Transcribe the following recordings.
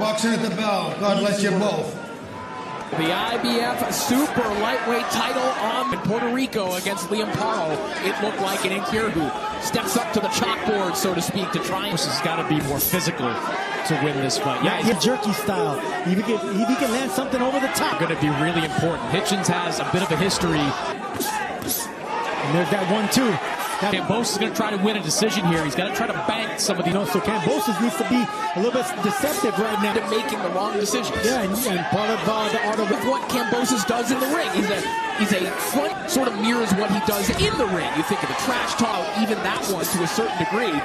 boxing at the bell. God bless you both. The IBF super lightweight title on Puerto Rico against Liam Paro. It looked like an Inkir who steps up to the chalkboard, so to speak, to try. This has got to be more physical to win this fight. Yeah, he's jerky style. If he can land something over the top. Going to be really important. Hitchins has a bit of a history. And there's that 1-2. Kambosos is going to try to win a decision here. He's got to try to bank some of the... So Kambosos needs to be a little bit deceptive right now. Making the wrong decisions. Yeah, and part of the art of what Kambosos does in the ring. He's a front, sort of mirrors what he does in the ring. You think of the trash talk, even that one to a certain degree,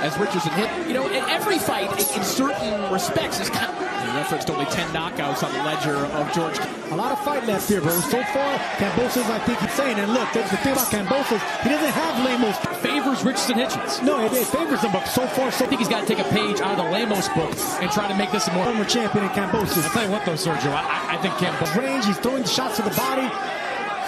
as Richardson hit. You know, in every fight, in certain respects, is kind of... He referenced only 10 knockouts on the ledger of George. A lot of fight left here, bro. So far, Kambosos, I think he's saying, and look, the thing about Kambosos, he doesn't have Lemos. Favors Richardson Hitchins. No, it favors him, but so far, I think he's got to take a page out of the Lemos book and try to make this a more... Former champion in Kambosos. I'll tell you what, though, Sergio, I think Kambosos... Range, he's throwing shots to the body.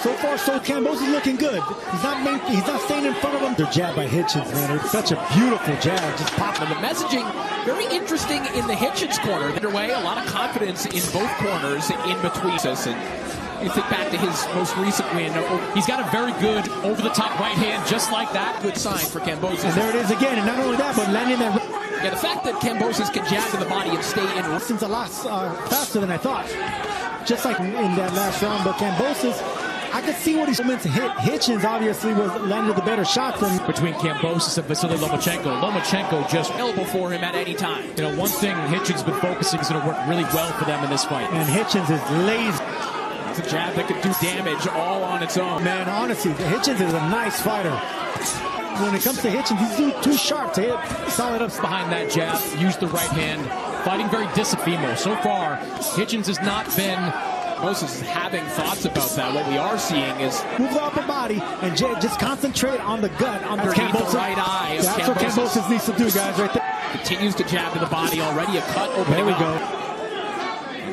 So far, Kambosos is looking good. He's not staying in front of him. They're jabbed by Hitchins, man. It's such a beautiful jab. Just pop. And the messaging, very interesting in the Hitchins corner. Underway, a lot of confidence in both corners in between us. And you think back to his most recent win. He's got a very good over-the-top right hand, just like that. Good sign for Kambosos. And there it is again. And not only that, but landing that... Yeah, the fact that Kambosos can jab to the body and stay in... It's a lot faster than I thought. Just like in that last round. But Kambosos... I could see what he's meant to hit. Hitchins obviously was landed the better shots than between Kambosos and Vasily Lomachenko. Lomachenko just available for him at any time. You know, one thing Hitchins been focusing is going to work really well for them in this fight. And Hitchins is lazy. It's a jab that could do damage all on its own. Man, honestly, Hitchins is a nice fighter. When it comes to Hitchins, he's too sharp to hit solid ups behind that jab. Use the right hand. Fighting very disapimo. So far, Hitchins has not been... Moses is having thoughts about that. What we are seeing is move the upper body and just concentrate on the gut, on underneath the right eye. That's what Kambosos needs to do, guys, right there. Continues to jab to the body. Already a cut opening. There we go.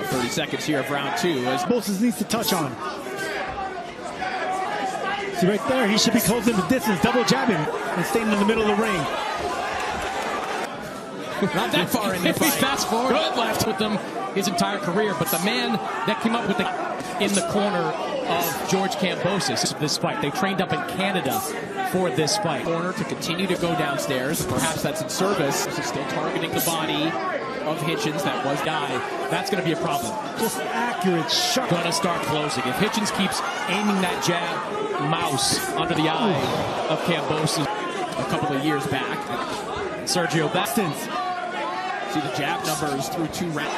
30 seconds here of round two. As Kambosos needs to touch on. See right there, he should be closing the distance, double jabbing, and staying in the middle of the ring. Not that far in the fight. Fast forward, left with them his entire career, but the man that came up with in the corner of George Kambosos this fight. They trained up in Canada for this fight. Corner to continue to go downstairs. Perhaps that's in service. He's still targeting the body of Hitchins. That was guy. That's going to be a problem. Just accurate, sharp. Going to start closing. If Hitchins keeps aiming that jab, mouse under the eye of Kambosos a couple of years back. Sergio Bastins. See the jab numbers through 2 rounds.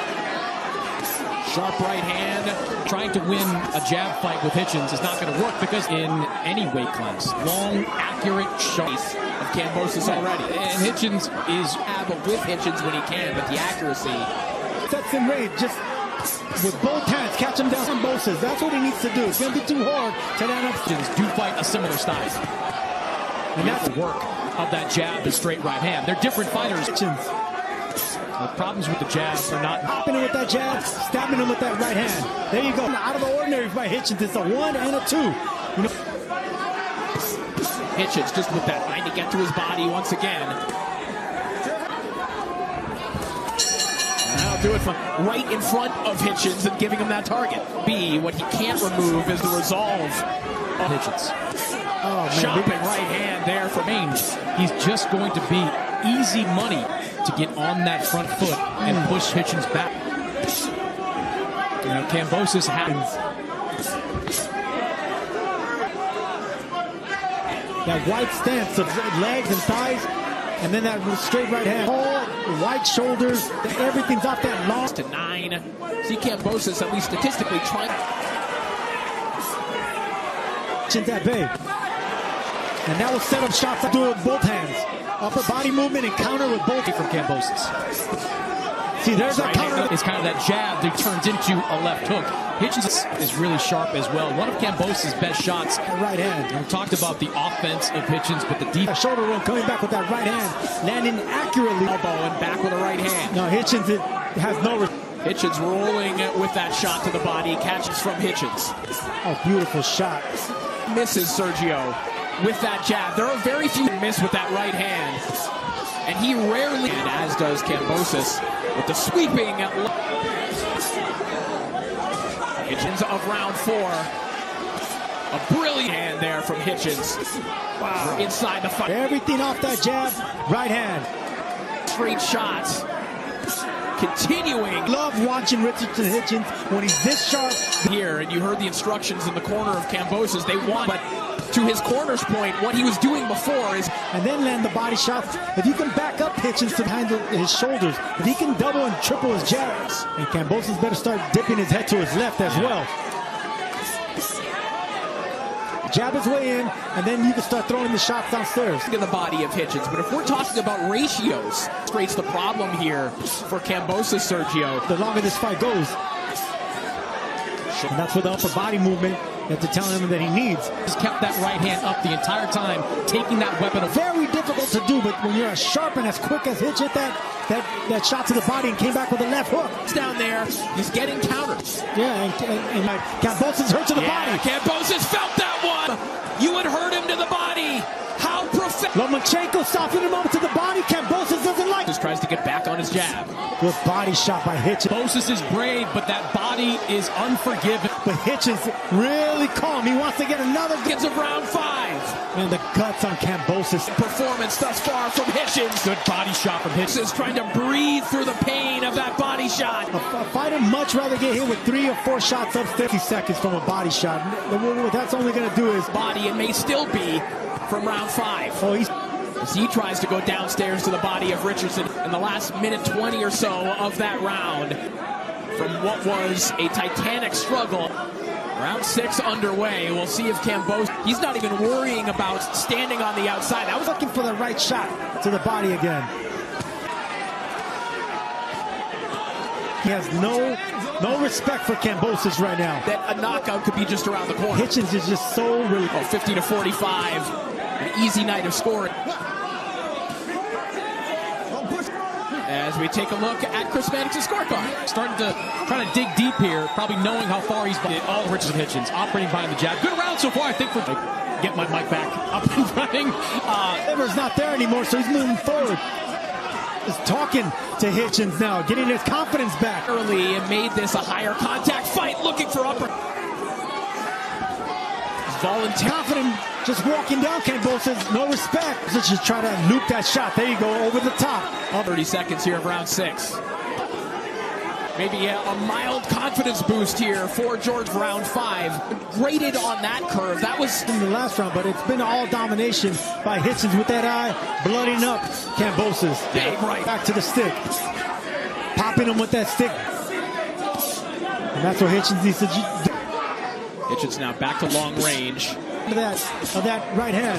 Sharp right hand. Trying to win a jab fight with Hitchins is not going to work because in any weight class, long, accurate shots of Kambosos already. And Hitchins is with Hitchins when he can, but the accuracy. Sets in range, just with both hands, catch him down. Kambosos, that's what he needs to do. It's going to be too hard to land up. Hitchins do fight a similar style. And that's the work of that jab and straight right hand. They're different fighters. Hitchins. The problems with the jab are not hopping him with that jab, stabbing him with that right hand. There you go. Out of the ordinary by Hitchins. It's a 1 and a 2. You know, Hitchins just with that trying to get to his body once again. That'll do it from right in front of Hitchins and giving him that target. What he can't remove is the resolve of Hitchins. Oh, man. Chopping right hand there for range. He's just going to be easy money to get on that front foot and push Hitchins back. You know, Kambosos happens. That wide stance of legs and thighs, and then that straight right hand. All wide shoulders, everything's off that long. To 9. See Kambosos at least statistically trying. Hitchins at bay. And that will set up shots to do it with both hands. Upper body movement and counter with both from Kambosos. See, there's that counter. It's kind of that jab that turns into a left hook. Hitchins is really sharp as well. One of Kambosos' best shots. Right hand. We talked about the offense of Hitchins, but the deep shoulder roll coming back with that right hand, landing accurately. Elbow and back with a right hand. No, Hitchins has no. Hitchins rolling with that shot to the body. Catches from Hitchins. Oh, beautiful shot. Misses Sergio with that jab. There are very few miss with that right hand. and he rarely, and as does Kambosos, with the sweeping. Hitchins of round 4. A brilliant hand there from Hitchins. Wow. Inside the fight. Everything off that jab, right hand. Straight shots. Continuing. Love watching Richardson Hitchins when he's this sharp. Here, and you heard the instructions in the corner of Kambosos. They want, but to his corner's point, what he was doing before is... And then land the body shots. If you can back up Hitchins behind his shoulders, if he can double and triple his jabs, and Kambosos better start dipping his head to his left as well. Jab his way in, and then you can start throwing the shots downstairs. In the body of Hitchins, but if we're talking about ratios, creates the problem here for Kambosos, Sergio. The longer this fight goes, and that's where the upper body movement that they're telling him that he needs. He's kept that right hand up the entire time, taking that weapon. Very difficult to do, but when you're as sharp and as quick as Hitch hit that shot to the body and came back with a left hook. He's down there, he's getting countered. Yeah, and Kambosos hurt to the body. Kambosos felt that one. You had hurt him to the body. How profound. Lomachenko softened him over to the body. Kambosos doesn't like. Just tries to get back on his jab. Good body shot by Hitchins. Kambosos is brave, but that body is unforgiving. But Hitchins really calm. He wants to get another. Gets of round 5. And the guts on Kambosos. Performance thus far from Hitchins. Good body shot from Hitchins. Trying to breathe through the pain of that body shot. A fighter much rather get hit with 3 or 4 shots up 50 seconds from a body shot. What that's only going to do is body, and may still be from round 5. Oh, as he tries to go downstairs to the body of Richardson in the last minute 20 or so of that round. From what was a titanic struggle. Round 6 underway. We'll see if Kambosos, he's not even worrying about standing on the outside. I was looking for the right shot to the body again. He has no respect for Kambosos right now. That a knockout could be just around the corner. Hitchins is just so really 50-45. An easy night of scoring. As we take a look at Chris Madison's scorecard. Starting to try to dig deep here, probably knowing how far he's been. All Richardson Hitchins operating behind the jab. Good round so far, I think, for get my mic back up and running. Ever's not there anymore, so he's moving forward. He's talking to Hitchins now, getting his confidence back. Early and made this a higher contact fight, looking for upper. Voluntary. Confident, just walking down Kambosos, no respect. Just try to loop that shot. There you go, over the top. 30 seconds here of round 6. Maybe a mild confidence boost here for George round 5. Graded on that curve. That was in the last round, but it's been all domination by Hitchins with that eye, blooding up Kambosos. Big right. Back to the stick. Popping him with that stick. And that's what Hitchins needs to do. Hitchins now back to long range. Of that right hand.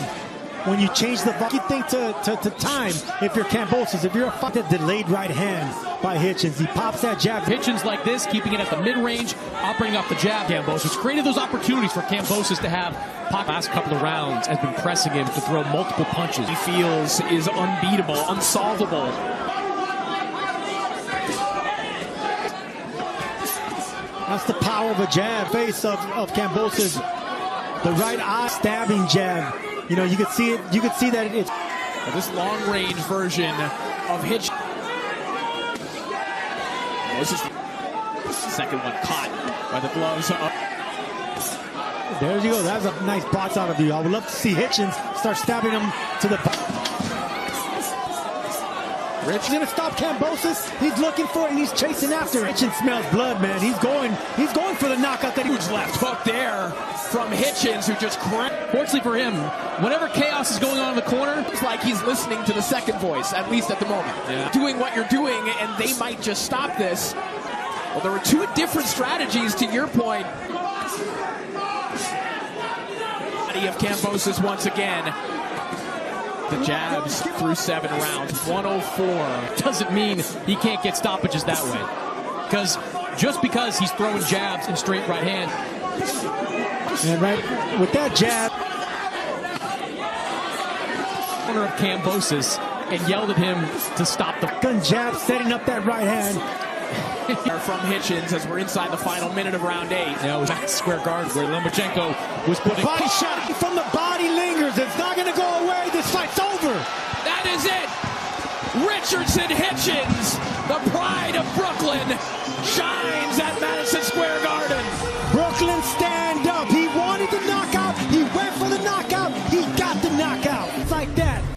When you change the you think to time if you're Kambosos, if you're a fucking delayed right hand by Hitchins, he pops that jab. Hitchins like this, keeping it at the mid-range, operating off the jab. Kambosos created those opportunities for Kambosos to have. Last couple of rounds has been pressing him to throw multiple punches. He feels is unbeatable, unsolvable. That's the power of a jab. Face of Kambosos. The right eye stabbing jab. You know, you could see it. You could see that it's this long-range version of Hitch. This is the second one caught by the gloves. There you go. That was a nice box out of you. I would love to see Hitchins start stabbing him to the. Rich gonna stop Kambosos. He's looking for it and he's chasing after it. Hitchins smells blood, man. He's going for the knockout that he was left hook there from Hitchins, who just cracked. Fortunately for him, whenever chaos is going on in the corner, it's like he's listening to the second voice, at least at the moment. Yeah. Doing what you're doing, and they might just stop this. Well, there were 2 different strategies to your point. Body of Kambosos once again. The jabs through 7 rounds. 104. Doesn't mean he can't get stoppages that way. Because just because he's throwing jabs and straight right hand. And right with that jab. Corner of Kambosos and yelled at him to stop the gun jab, setting up that right hand. From Hitchins as we're inside the final minute of round 8. Yeah, it was at square guard where Lomachenko was putting. Body shot from the body lingers. It's not going to go away. This fight's over. That is it. Richardson Hitchins, the pride of Brooklyn, shines at Madison